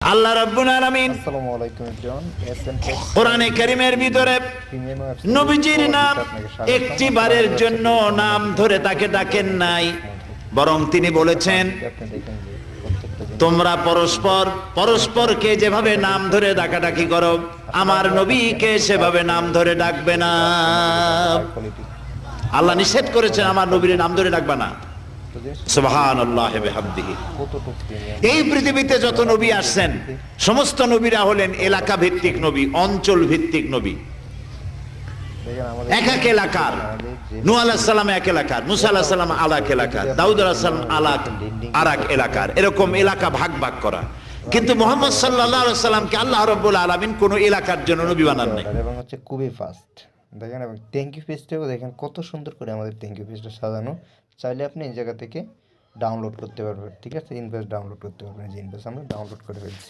আল্লাহ রাব্বুল আলামিন আসসালামু আলাইকুম এভরিওয়ান কোরআনে কারীমের ভিতরে নবীজির নাম একটি বারের জন্য নাম ধরে তাকে ডাকেন নাই, বরং তিনি বলেছেন তোমরা পরস্পরকে যেভাবে নাম ধরে ডাকাডাকি করো আমার নবীকে সেভাবে নাম ধরে ডাকবে না। আল্লাহ নিষেধ করেছেন আমার নবীর নাম ধরে ডাকবে না। সুবহানাল্লাহি ওয়া বিহামদিহি। এই পৃথিবীতে যত নবী আসছেন সমস্ত নবীরা হলেন এলাকা ভিত্তিক নবী, অঞ্চল ভিত্তিক নবী। এক এক এলাকার, নূহ আলাইহিস সালাম এক এলাকার, মুসা আলাইহিস সালাম আলাক এলাকার, দাউদ আলাইহিস সালাম আরেক এলাকার, এরকম এলাকা ভাগ ভাগ করা। কিন্তু মুহাম্মদ সাল্লাল্লাহু আলাইহি সাল্লামকে আল্লাহ রাব্বুল আলামিন কোন এলাকার জন্য নবী বানান নাই। এবং হচ্ছে খুবই ফাস্ট দেখেন, এবং থ্যাংক ইউ পেজটাও দেখেন কত সুন্দর করে আমাদের থ্যাংক ইউ পেজটা সাজানো। চাইলে আপনি এই জায়গা থেকে ডাউনলোড করতে পারবেন, ঠিক আছে? ইনভয়েস ডাউনলোড করতে পারবেন, যে ইনভয়েস আমরা ডাউনলোড করে ফেলছি।